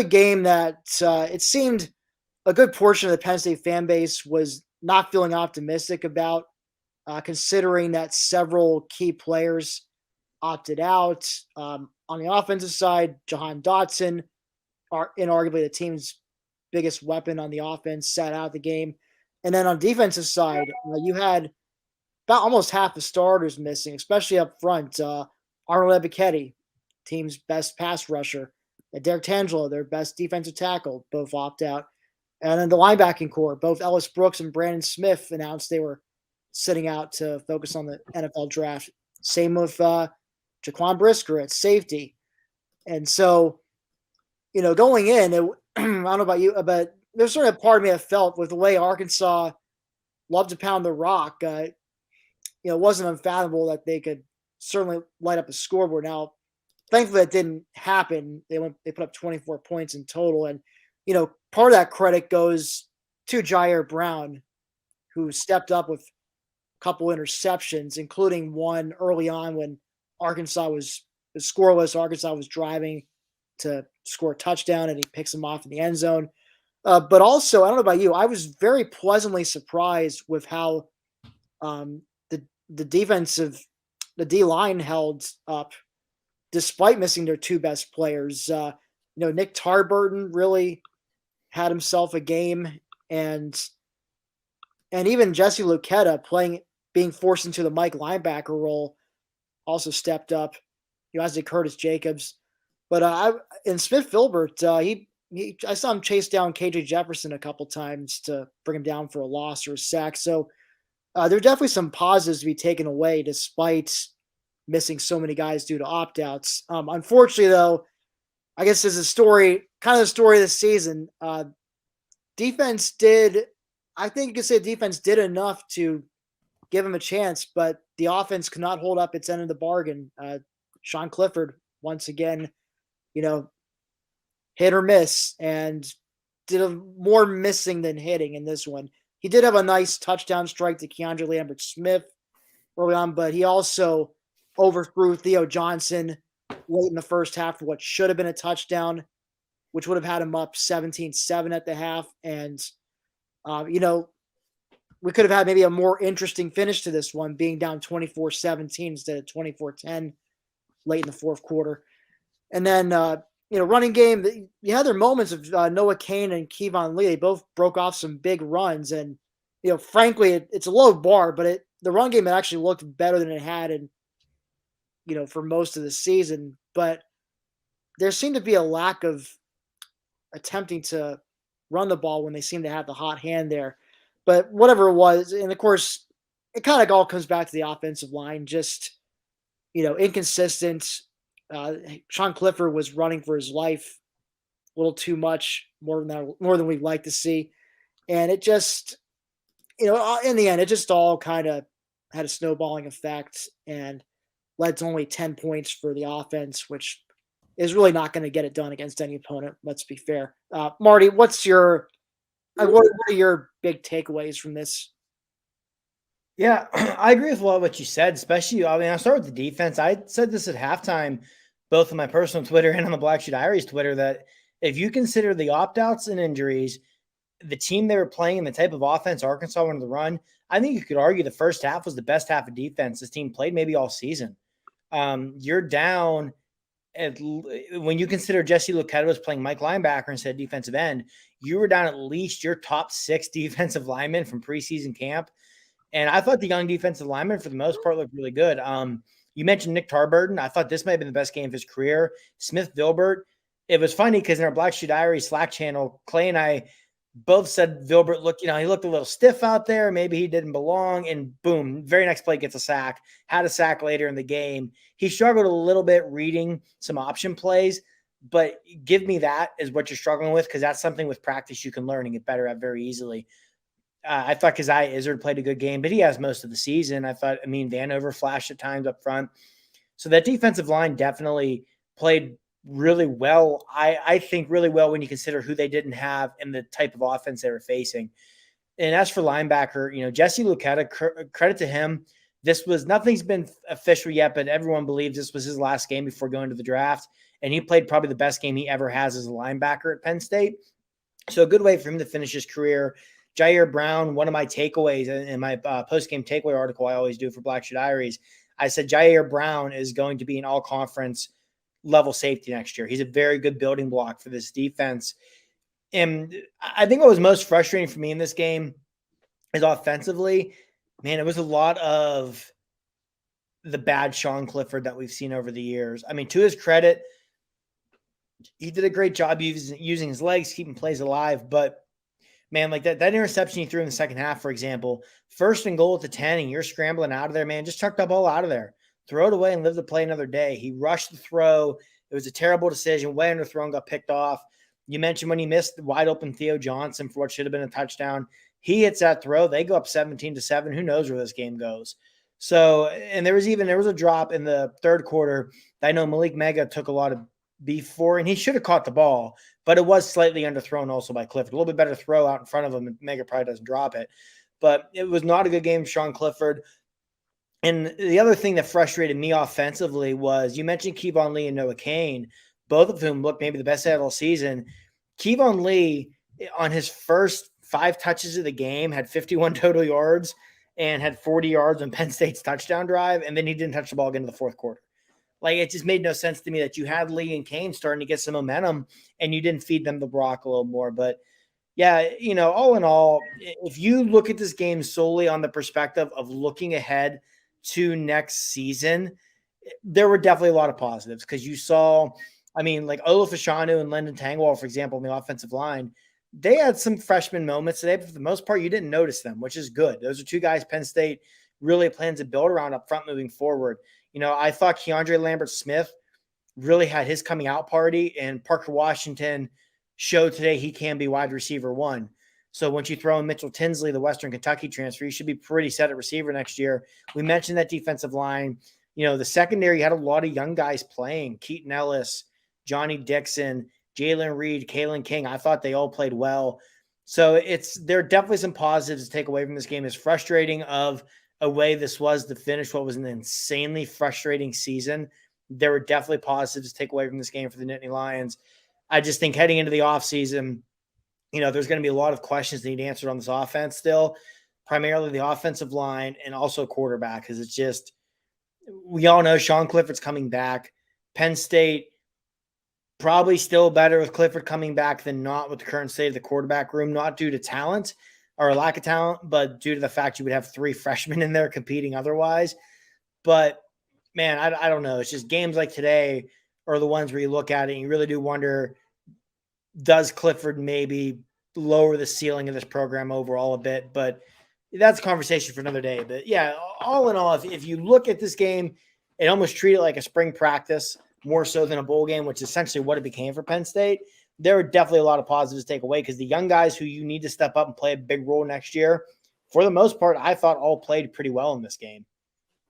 a game that it seemed a good portion of the Penn State fan base was not feeling optimistic about, considering that several key players opted out. On the offensive side, Jahan Dotson, are inarguably the team's biggest weapon on the offense, sat out the game. And then on defensive side, you had about almost half the starters missing, especially up front. Arnold Ebiketie, team's best pass rusher, and Derek Tangelo, their best defensive tackle, both opt out. And then the linebacking core, both Ellis Brooks and Brandon Smith announced they were sitting out to focus on the NFL draft. Same with Jaquan Brisker at safety. And so, going in, I don't know about you, but there's sort of a part of me that felt with the way Arkansas loved to pound the rock. It wasn't unfathomable that they could certainly light up a scoreboard. Now, thankfully, that didn't happen. They put up 24 points in total, and part of that credit goes to Jair Brown, who stepped up with a couple interceptions, including one early on when Arkansas was scoreless. Arkansas was driving to score a touchdown, and he picks him off in the end zone. But also, I don't know about you, I was very pleasantly surprised with how the D line held up despite missing their two best players. Nick Tarburton really had himself a game, and even Jesse Luketa being forced into the Mike linebacker role also stepped up. As did Curtis Jacobs. But in Smith Filbert, I saw him chase down KJ Jefferson a couple times to bring him down for a loss or a sack. So there are definitely some positives to be taken away despite missing so many guys due to opt-outs. Unfortunately, though, I guess as a story, kind of the story of the season, defense did, I think you could say defense did enough to give him a chance, but the offense could not hold up its end of the bargain. Sean Clifford, once again, hit or miss, and did more missing than hitting in this one. He did have a nice touchdown strike to Keandre Lambert-Smith early on, but he also overthrew Theo Johnson late in the first half for what should have been a touchdown, which would have had him up 17-7 at the half. And, we could have had maybe a more interesting finish to this one, being down 24-17 instead of 24-10 late in the fourth quarter. And then, running game, you had their moments of Noah Cain and Kevon Lee. They both broke off some big runs. And, frankly, it's a low bar, but the run game actually looked better than it had for most of the season. But there seemed to be a lack of attempting to run the ball when they seemed to have the hot hand there. But whatever it was, and of course, it kind of all comes back to the offensive line, just, inconsistent. Sean Clifford was running for his life a little too much, more than we'd like to see. And it just, in the end, it just all kind of had a snowballing effect and led to only 10 points for the offense, which is really not going to get it done against any opponent. Let's be fair. Marty, what are your big takeaways from this? Yeah, I agree with a lot of what you said, especially, I'll start with the defense. I said this at halftime, both on my personal Twitter and on the Black Sheep Diaries Twitter, that if you consider the opt-outs and injuries, the team they were playing and the type of offense Arkansas wanted to run, I think you could argue the first half was the best half of defense this team played maybe all season. You're down when you consider Jesse Luketa was playing Mike linebacker instead of defensive end, you were down at least your top 6 defensive linemen from preseason camp. And I thought the young defensive linemen, for the most part, looked really good. You mentioned Nick Tarburton. I thought this might have been the best game of his career. Smith Vilbert. It was funny because in our Black Shoe Diary Slack channel, Clay and I both said Vilbert looked, he looked a little stiff out there. Maybe he didn't belong. And boom, very next play gets a sack. Had a sack later in the game. He struggled a little bit reading some option plays, but give me that is what you're struggling with, because that's something with practice you can learn and get better at very easily. I thought Keziah Izzard played a good game, but he has most of the season. I thought, Vanover flashed at times up front. So that defensive line definitely played really well. I think really well when you consider who they didn't have and the type of offense they were facing. And as for linebacker, Jesse Luketa, credit to him. nothing's been official yet, but everyone believes this was his last game before going to the draft. And he played probably the best game he ever has as a linebacker at Penn State. So a good way for him to finish his career. Jair Brown, one of my takeaways in my post-game takeaway article I always do for Black Shoe Diaries, I said Jair Brown is going to be an all-conference level safety next year. He's a very good building block for this defense. And I think what was most frustrating for me in this game is offensively, man, it was a lot of the bad Sean Clifford that we've seen over the years. I mean, to his credit, he did a great job using his legs, keeping plays alive. But, man, like that interception he threw in the second half, for example, 1st and goal at the 10, and you're scrambling out of there, man, just chuck the ball out of there. Throw it away and live to play another day. He rushed the throw. It was a terrible decision. Way underthrown, got picked off. You mentioned when he missed the wide open Theo Johnson for what should have been a touchdown. He hits that throw. They go up 17-7. Who knows where this game goes? So, and there was a drop in the third quarter that I know Malik Mega took a lot of beef for, and he should have caught the ball, but it was slightly underthrown also by Clifford. A little bit better throw out in front of him, and Mega probably doesn't drop it. But it was not a good game for Sean Clifford. And the other thing that frustrated me offensively was you mentioned Kevon Lee and Noah Cain, both of whom looked maybe the best out all season. Kevon Lee, on his first 5 touches of the game, had 51 total yards and had 40 yards on Penn State's touchdown drive, and then he didn't touch the ball again in the fourth quarter. Like, it just made no sense to me that you had Lee and Cain starting to get some momentum and you didn't feed them the rock a little more. But, yeah, all in all, if you look at this game solely on the perspective of looking ahead to next season, there were definitely a lot of positives because you saw, like Olu Fashanu and Lyndon Tangwall, for example, on the offensive line, they had some freshman moments today, but for the most part, you didn't notice them, which is good. Those are 2 guys Penn State really plans to build around up front moving forward. I thought Keandre Lambert-Smith really had his coming out party, and Parker Washington showed today he can be wide receiver 1. So once you throw in Mitchell Tinsley, the Western Kentucky transfer, you should be pretty set at receiver next year. We mentioned that defensive line. The secondary had a lot of young guys playing. Keaton Ellis, Johnny Dixon, Jalen Reed, Kalen King. I thought they all played well. So there are definitely some positives to take away from this game. As frustrating of a way this was to finish what was an insanely frustrating season, there were definitely positives to take away from this game for the Nittany Lions. I just think heading into the offseason, there's going to be a lot of questions that need answered on this offense still, primarily the offensive line and also quarterback, because it's just, we all know Sean Clifford's coming back. Penn State probably still better with Clifford coming back than not with the current state of the quarterback room, not due to talent or lack of talent, but due to the fact you would have 3 freshmen in there competing otherwise. But, man, I don't know. It's just games like today are the ones where you look at it and you really do wonder, does Clifford maybe lower the ceiling of this program overall a bit? But that's a conversation for another day. But, yeah, all in all, if you look at this game and almost treat it like a spring practice more so than a bowl game, which is essentially what it became for Penn State, there are definitely a lot of positives to take away because the young guys who you need to step up and play a big role next year, for the most part, I thought all played pretty well in this game.